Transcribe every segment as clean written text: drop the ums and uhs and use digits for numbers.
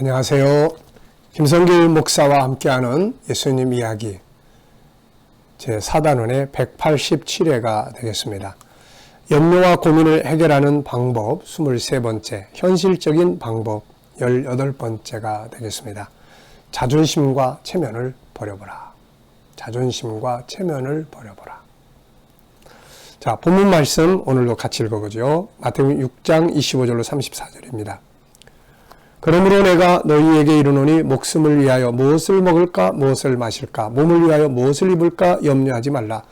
안녕하세요. 김성길 목사와 함께하는 예수님 이야기 제4단원의 187회가 되겠습니다. 염려와 고민을 해결하는 방법 23번째, 현실적인 방법 18번째가 되겠습니다. 자존심과 체면을 버려보라. 자존심과 체면을 버려보라. 자, 본문 말씀 오늘도 같이 읽어보죠. 마태복음 6장 25절로 34절입니다. 그러므로 내가 너희에게 이르노니 목숨을 위하여 무엇을 먹을까 무엇을 마실까 몸을 위하여 무엇을 입을까 염려하지 말라.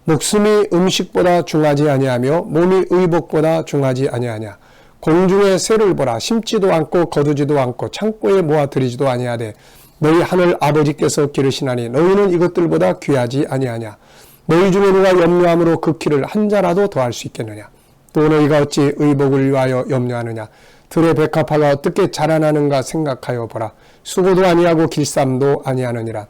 목숨이 음식보다 중하지 아니하며 몸이 의복보다 중하지 아니하냐. 공중의 새를 보라. 심지도 않고 거두지도 않고 창고에 모아들이지도 아니하되 너희 하늘 아버지께서 기르시나니 너희는 이것들보다 귀하지 아니하냐. 너희 중에 누가 염려함으로 그 키를 한 자라도 더할 수 있겠느냐. 또 너희가 어찌 의복을 위하여 염려하느냐. 들의 백합화가 어떻게 자라나는가 생각하여 보라. 수고도 아니하고 길쌈도 아니하느니라.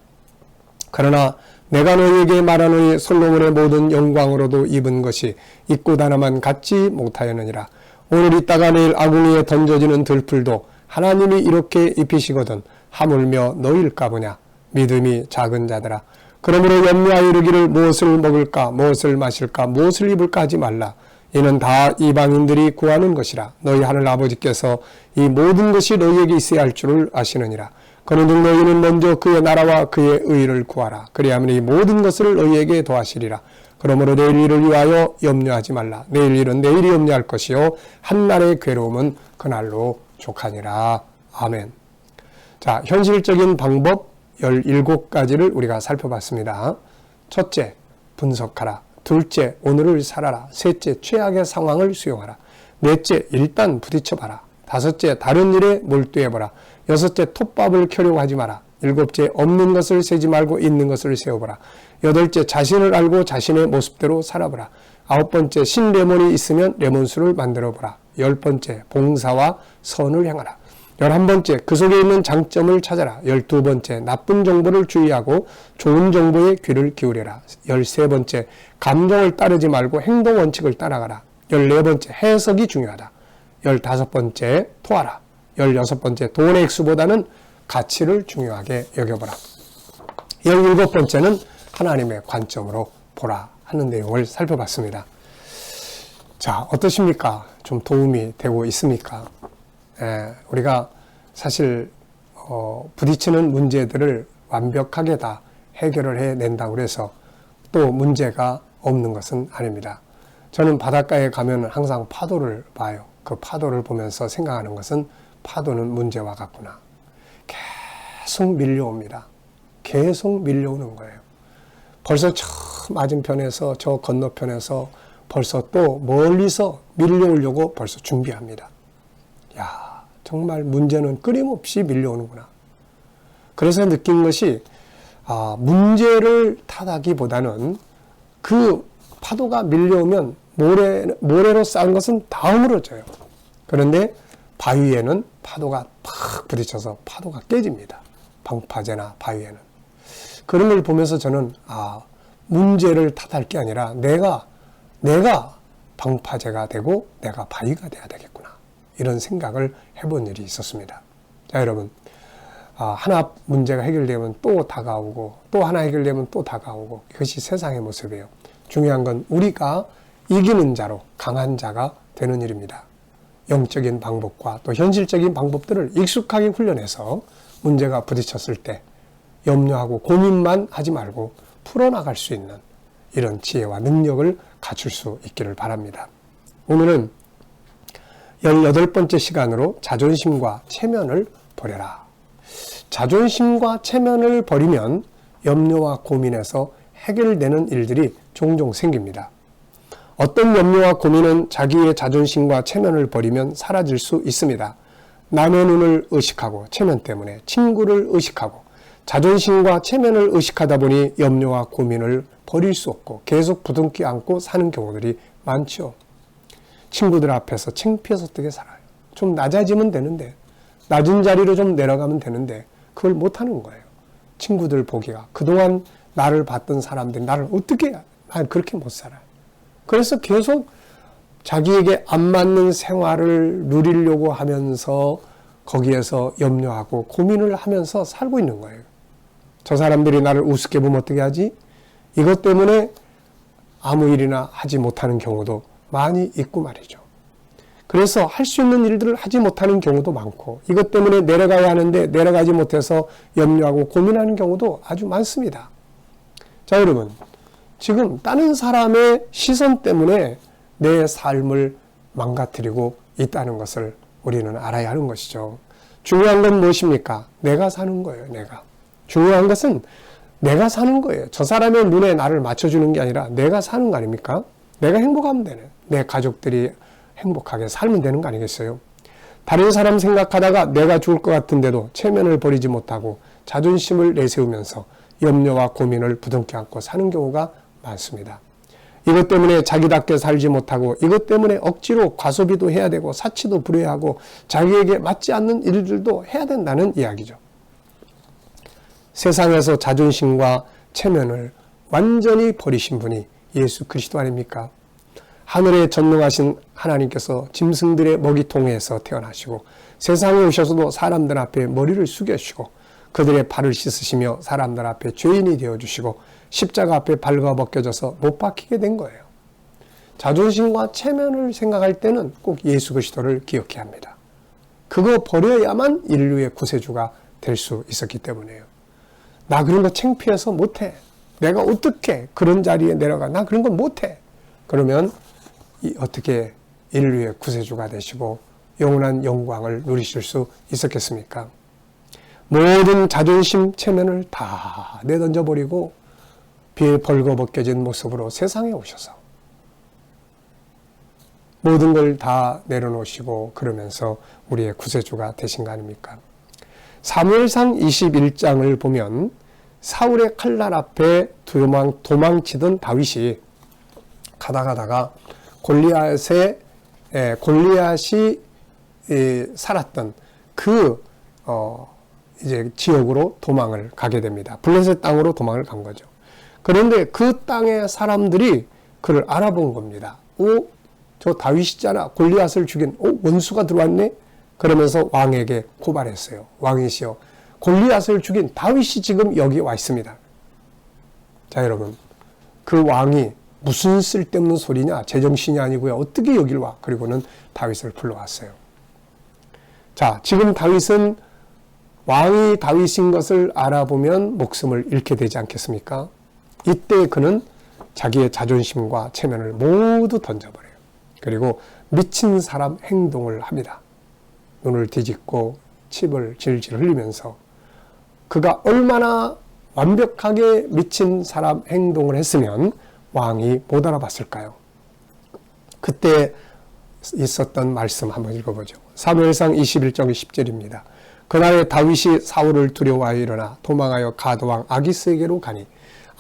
그러나 내가 너희에게 말하노니 솔로몬의 모든 영광으로도 입은 것이 입고 하나만 갖지 못하였느니라. 오늘 있다가 내일 아궁이에 던져지는 들풀도 하나님이 이렇게 입히시거든 하물며 너희일까 보냐. 믿음이 작은 자들아. 그러므로 염려하여 이르기를 무엇을 먹을까 무엇을 마실까 무엇을 입을까 하지 말라. 이는 다 이방인들이 구하는 것이라. 너희 하늘 아버지께서 이 모든 것이 너희에게 있어야 할 줄을 아시느니라. 그런즉 너희는 먼저 그의 나라와 그의 의를 구하라. 그리하면 이 모든 것을 너희에게 더하시리라. 그러므로 내일 일을 위하여 염려하지 말라. 내일 일은 내일이 염려할 것이요 한날의 괴로움은 그날로 족하니라. 아멘. 자, 현실적인 방법 17가지를 우리가 살펴봤습니다. 첫째, 분석하라. 둘째, 오늘을 살아라. 셋째, 최악의 상황을 수용하라. 넷째, 일단 부딪혀봐라. 다섯째, 다른 일에 몰두해보라. 여섯째, 톱밥을 켜려고 하지 마라. 일곱째, 없는 것을 세지 말고 있는 것을 세워보라. 여덟째, 자신을 알고 자신의 모습대로 살아보라. 아홉 번째, 신레몬이 있으면 레몬수를 만들어보라. 열 번째, 봉사와 선을 행하라. 11번째, 그 속에 있는 장점을 찾아라. 12번째, 나쁜 정보를 주의하고 좋은 정보에 귀를 기울여라. 13번째, 감정을 따르지 말고 행동 원칙을 따라가라. 14번째, 해석이 중요하다. 15번째, 토하라. 16번째, 돈의 액수보다는 가치를 중요하게 여겨보라. 17번째는 하나님의 관점으로 보라 하는 내용을 살펴봤습니다. 자, 어떠십니까? 좀 도움이 되고 있습니까? 우리가 사실 부딪히는 문제들을 완벽하게 다 해결을 해낸다고 해서 또 문제가 없는 것은 아닙니다. 저는 바닷가에 가면 항상 파도를 봐요. 그 파도를 보면서 생각하는 것은 파도는 문제와 같구나. 계속 밀려옵니다. 계속 밀려오는 거예요. 벌써 저 맞은편에서 저 건너편에서 벌써 또 멀리서 밀려오려고 벌써 준비합니다. 야, 정말 문제는 끊임없이 밀려오는구나. 그래서 느낀 것이 문제를 탓하기보다는 그 파도가 밀려오면 모래로 쌓은 것은 다 허물어져요. 그런데 바위에는 파도가 팍 부딪혀서 파도가 깨집니다. 방파제나 바위에는. 그런 걸 보면서 저는 문제를 탓할 게 아니라 내가 방파제가 되고 내가 바위가 돼야 되겠구나. 이런 생각을 해본 일이 있었습니다. 자, 여러분, 하나 문제가 해결되면 또 다가오고 또 하나 해결되면 또 다가오고 그것이 세상의 모습이에요. 중요한 건 우리가 이기는 자로 강한 자가 되는 일입니다. 영적인 방법과 또 현실적인 방법들을 익숙하게 훈련해서 문제가 부딪혔을 때 염려하고 고민만 하지 말고 풀어나갈 수 있는 이런 지혜와 능력을 갖출 수 있기를 바랍니다. 오늘은 18번째 시간으로 자존심과 체면을 버려라. 자존심과 체면을 버리면 염려와 고민에서 해결되는 일들이 종종 생깁니다. 어떤 염려와 고민은 자기의 자존심과 체면을 버리면 사라질 수 있습니다. 남의 눈을 의식하고 체면 때문에 친구를 의식하고 자존심과 체면을 의식하다 보니 염려와 고민을 버릴 수 없고 계속 부둥켜 안고 사는 경우들이 많죠. 친구들 앞에서 창피해서 어떻게 살아요? 좀 낮아지면 되는데, 낮은 자리로 좀 내려가면 되는데 그걸 못하는 거예요. 친구들 보기가 그동안 나를 봤던 사람들이 나를 어떻게 난 그렇게 못 살아요. 그래서 계속 자기에게 안 맞는 생활을 누리려고 하면서 거기에서 염려하고 고민을 하면서 살고 있는 거예요. 저 사람들이 나를 우습게 보면 어떻게 하지? 이것 때문에 아무 일이나 하지 못하는 경우도 많이 있고 말이죠. 그래서 할 수 있는 일들을 하지 못하는 경우도 많고, 이것 때문에 내려가야 하는데 내려가지 못해서 염려하고 고민하는 경우도 아주 많습니다. 자, 여러분, 지금 다른 사람의 시선 때문에 내 삶을 망가뜨리고 있다는 것을 우리는 알아야 하는 것이죠. 중요한 건 무엇입니까? 내가 사는 거예요, 내가. 중요한 것은 내가 사는 거예요. 저 사람의 눈에 나를 맞춰주는 게 아니라 내가 사는 거 아닙니까? 내가 행복하면 되네. 내 가족들이 행복하게 살면 되는 거 아니겠어요? 다른 사람 생각하다가 내가 죽을 것 같은데도 체면을 버리지 못하고 자존심을 내세우면서 염려와 고민을 부둥켜 안고 사는 경우가 많습니다. 이것 때문에 자기답게 살지 못하고, 이것 때문에 억지로 과소비도 해야 되고 사치도 부려야 하고 자기에게 맞지 않는 일들도 해야 된다는 이야기죠. 세상에서 자존심과 체면을 완전히 버리신 분이 예수 그리스도 아닙니까? 하늘에 전능하신 하나님께서 짐승들의 먹이통에서 태어나시고 세상에 오셔서도 사람들 앞에 머리를 숙여주시고 그들의 발을 씻으시며 사람들 앞에 죄인이 되어주시고 십자가 앞에 발가벗겨져서 못 박히게 된 거예요. 자존심과 체면을 생각할 때는 꼭 예수 그리스도를 기억해야 합니다. 그거 버려야만 인류의 구세주가 될 수 있었기 때문이에요. 나 그런 거 창피해서 못해. 내가 어떻게 그런 자리에 내려가. 나 그런 거 못해. 그러면 어떻게 인류의 구세주가 되시고 영원한 영광을 누리실 수 있었겠습니까? 모든 자존심, 체면을 다 내던져버리고 비에 벌거벗겨진 모습으로 세상에 오셔서 모든 걸 다 내려놓으시고 그러면서 우리의 구세주가 되신 거 아닙니까? 사무엘상 21장을 보면 사울의 칼날 앞에 도망치던 다윗이 가다가 골리앗이 살았던 그 이제 지역으로 도망을 가게 됩니다. 블레셋 땅으로 도망을 간 거죠. 그런데 그 땅의 사람들이 그를 알아본 겁니다. 저 다윗이잖아. 골리앗을 죽인 원수가 들어왔네. 그러면서 왕에게 고발했어요. 왕이시여, 골리앗을 죽인 다윗이 지금 여기 와 있습니다. 자, 여러분, 그 왕이 무슨 쓸데없는 소리냐, 제정신이 아니고요. 어떻게 여길 와? 그리고는 다윗을 불러왔어요. 자, 지금 다윗은 왕이 다윗인 것을 알아보면 목숨을 잃게 되지 않겠습니까? 이때 그는 자기의 자존심과 체면을 모두 던져버려요. 그리고 미친 사람 행동을 합니다. 눈을 뒤집고 침을 질질 흘리면서 그가 얼마나 완벽하게 미친 사람 행동을 했으면 왕이 못 알아봤을까요? 그때 있었던 말씀 한번 읽어보죠. 사무엘상 21장 10절입니다. 그날에 다윗이 사울을 두려워하여 일어나 도망하여 가드왕 아기스에게로 가니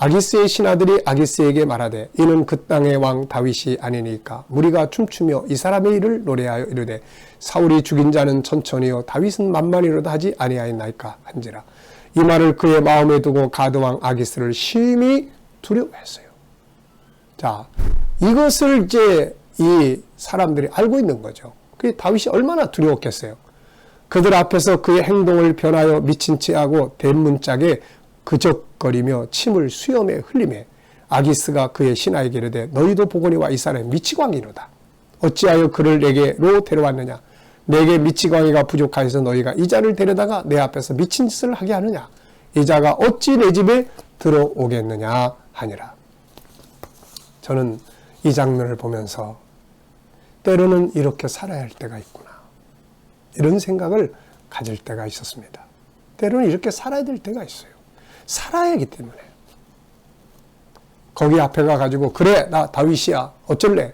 아기스의 신하들이 아기스에게 말하되 이는 그 땅의 왕 다윗이 아니니까 무리가 춤추며 이 사람의 일을 노래하여 이르되 사울이 죽인 자는 천천히요 다윗은 만만히로도 하지 아니하였나이까 한지라. 이 말을 그의 마음에 두고 가드왕 아기스를 심히 두려워했어요. 자, 이것을 이제 이 사람들이 알고 있는 거죠. 그 다윗이 얼마나 두려웠겠어요. 그들 앞에서 그의 행동을 변하여 미친 채 하고 대문짝에 그적거리며 침을 수염에 흘리매 아기스가 그의 신하에게 이르되 너희도 보거니와 이 사람이 미치광이로다. 어찌하여 그를 내게로 데려왔느냐. 내게 미치광이가 부족하여서 너희가 이 자를 데려다가 내 앞에서 미친 짓을 하게 하느냐. 이 자가 어찌 내 집에 들어오겠느냐 하니라. 저는 이 장면을 보면서 때로는 이렇게 살아야 할 때가 있구나, 이런 생각을 가질 때가 있었습니다. 때로는 이렇게 살아야 될 때가 있어요. 살아야 하기 때문에. 거기 앞에 가가지고 그래 나 다윗이야 어쩔래.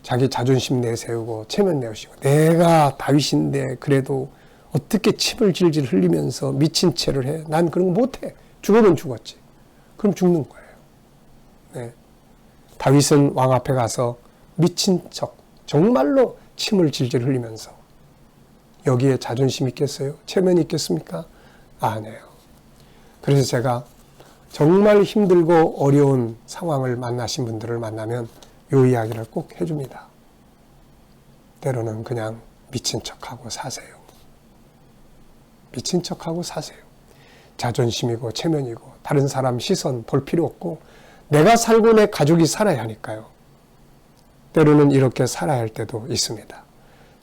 자기 자존심 내세우고 체면 내세우고 내가 다윗인데 그래도 어떻게 침을 질질 흘리면서 미친 채를 해. 난 그런 거 못해. 죽으면 죽었지. 그럼 죽는 거예요. 네. 다윗은 왕 앞에 가서 미친 척 정말로 침을 질질 흘리면서 여기에 자존심 있겠어요? 체면이 있겠습니까? 아니에요. 그래서 제가 정말 힘들고 어려운 상황을 만나신 분들을 만나면 이 이야기를 꼭 해줍니다. 때로는 그냥 미친 척하고 사세요. 미친 척하고 사세요. 자존심이고 체면이고 다른 사람 시선 볼 필요 없고 내가 살고 내 가족이 살아야 하니까요. 때로는 이렇게 살아야 할 때도 있습니다.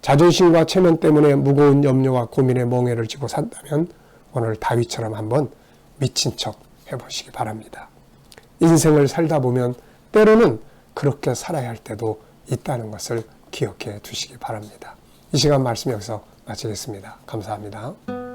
자존심과 체면 때문에 무거운 염려와 고민의 멍에를 쥐고 산다면 오늘 다윗처럼 한번 미친 척 해보시기 바랍니다. 인생을 살다 보면 때로는 그렇게 살아야 할 때도 있다는 것을 기억해 두시기 바랍니다. 이 시간 말씀 여기서 마치겠습니다. 감사합니다.